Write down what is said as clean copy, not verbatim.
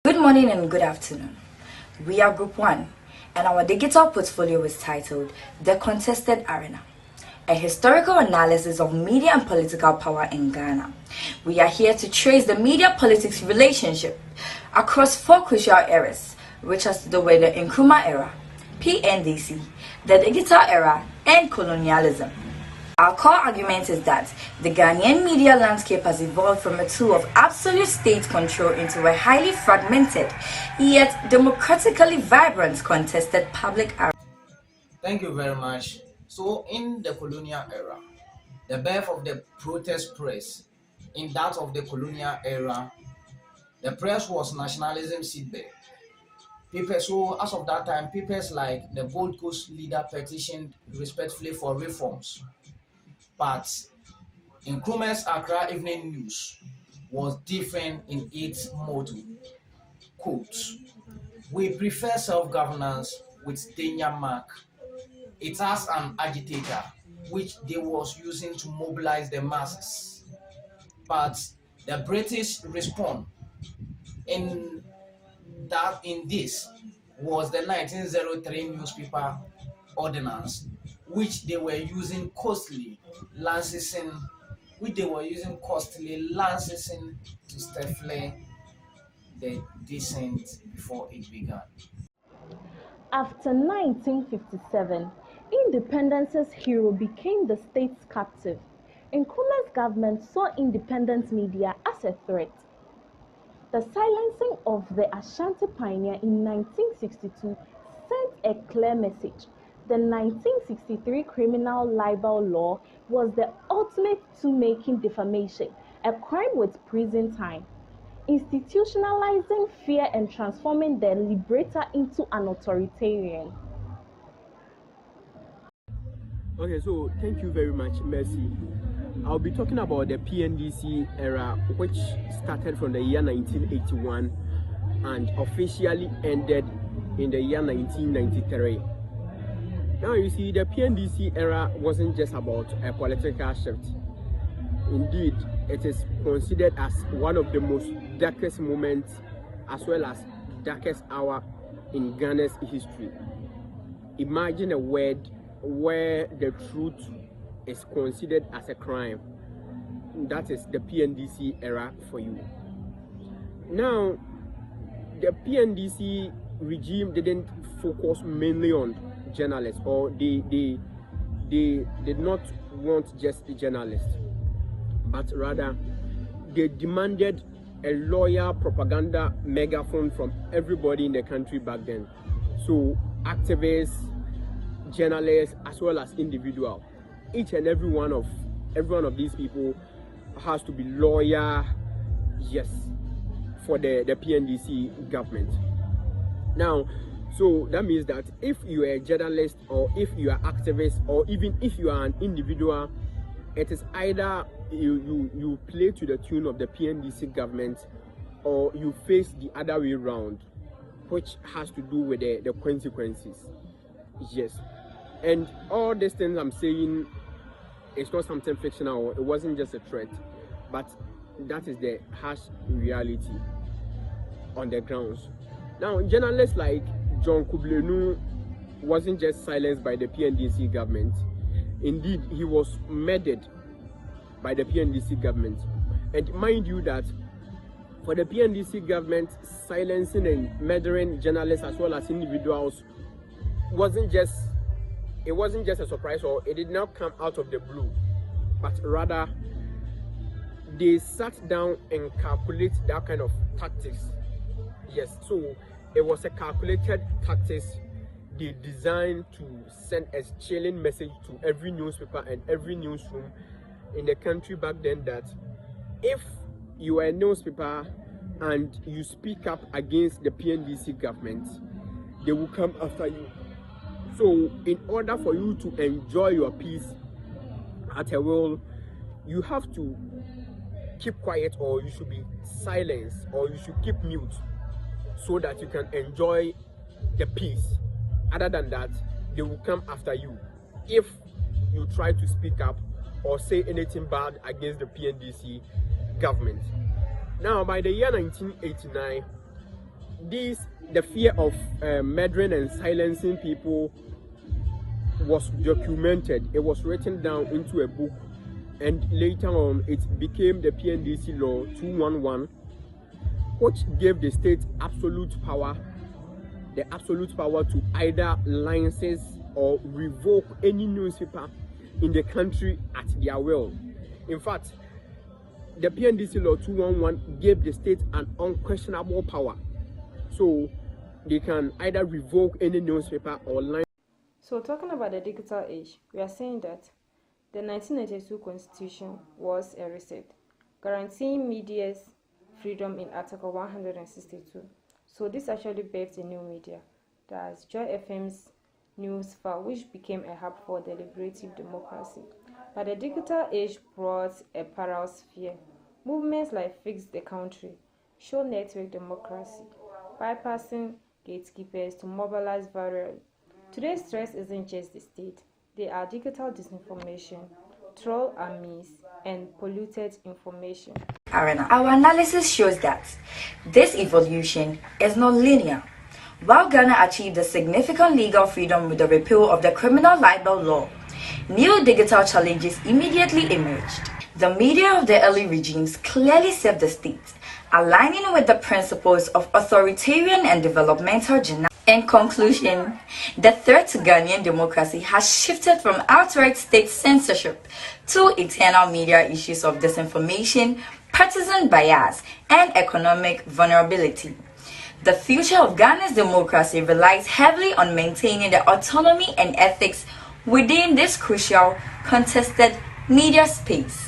Good morning and good afternoon. We are Group 1 and our digital portfolio is titled The Contested Arena, a historical analysis of media and political power in Ghana. We are here to trace the media-politics relationship across four crucial eras, which has to do with the Nkrumah era, PNDC, the digital era, and colonialism. Our core argument is that the Ghanaian media landscape has evolved from a tool of absolute state control into a highly fragmented, yet democratically vibrant contested public arena. Thank you very much. So, in the colonial era, the birth of the protest press, in that of the colonial era, the press was nationalism seedbed. So as of that time, papers like the Gold Coast Leader petitioned respectfully for reforms. But Nkrumah's Accra Evening News was different in its motto. Quote, "We prefer self-governance with danger mark." It has an agitator, which they was using to mobilize the masses. But the British respond in this was the 1903 newspaper ordinance, which they were using costly licensing to stifle the dissent before it began. After 1957, independence's hero became the state's captive. Nkrumah's government saw independent media as a threat. The silencing of the Ashanti pioneer in 1962 sent a clear message. The 1963 criminal libel law was the ultimate tool making defamation, a crime with prison time, institutionalizing fear and transforming the liberator into an authoritarian. Okay, so thank you very much, Mercy. I'll be talking about the PNDC era, which started from the year 1981 and officially ended in the year 1993. Now you see, the PNDC era wasn't just about a political shift. Indeed, it is considered as one of the most darkest moments as well as darkest hour in Ghana's history. Imagine a world where the truth is considered as a crime. That is the PNDC era for you. Now, the PNDC regime didn't focus mainly on journalists, or they did not want just journalists, but rather they demanded a loyal propaganda megaphone from everybody in the country back then. So activists, journalists, as well as individuals, each and every one of these people has to be loyal, yes, for the PNDC government. Now, so that means that if you are a journalist, or if you are activist, or even if you are an individual, it is either you play to the tune of the PNDC government, or you face the other way around, which has to do with the consequences. Yes. And all these things I'm saying, it's not something fictional. It wasn't just a threat, but that is the harsh reality on the grounds. Now, journalists like John Kublenu wasn't just silenced by the PNDC government. Indeed, he was murdered by the PNDC government. And mind you that for the PNDC government, silencing and murdering journalists as well as individuals wasn't just a surprise, or it did not come out of the blue, but rather they sat down and calculate that kind of tactics. Yes, so it was a calculated tactics they designed to send a chilling message to every newspaper and every newsroom in the country back then, that if you are a newspaper and you speak up against the PNDC government, they will come after you. So in order for you to enjoy your peace at a will, you have to keep quiet, or you should be silenced, or you should keep mute, so that you can enjoy the peace. Other than that, they will come after you if you try to speak up or say anything bad against the PNDC government. Now, by the year 1989, the fear of murdering and silencing people was documented. It was written down into a book, and later on it became the PNDC Law 211, which gave the state the absolute power to either license or revoke any newspaper in the country at their will. In fact, the PNDC Law 211 gave the state an unquestionable power, so they can either revoke any newspaper or license. So talking about the digital age, we are saying that the 1992 Constitution was a reset, guaranteeing media's freedom in Article 162. So this actually birthed a new media, that's Joy FM's news file, which became a hub for deliberative democracy. But the digital age brought a parallel sphere. Movements like Fix the Country show network democracy, bypassing gatekeepers to mobilize virally. Today's threat isn't just the state. They are digital disinformation, troll armies, and polluted information. Arena. Our analysis shows that this evolution is not linear. While Ghana achieved a significant legal freedom with the repeal of the criminal libel law, new digital challenges immediately emerged. The media of the early regimes clearly served the state, aligning with the principles of authoritarian and developmental journalism. In conclusion, the threat to Ghanaian democracy has shifted from outright state censorship to internal media issues of disinformation, partisan bias, and economic vulnerability. The future of Ghana's democracy relies heavily on maintaining the autonomy and ethics within this crucial, contested media space.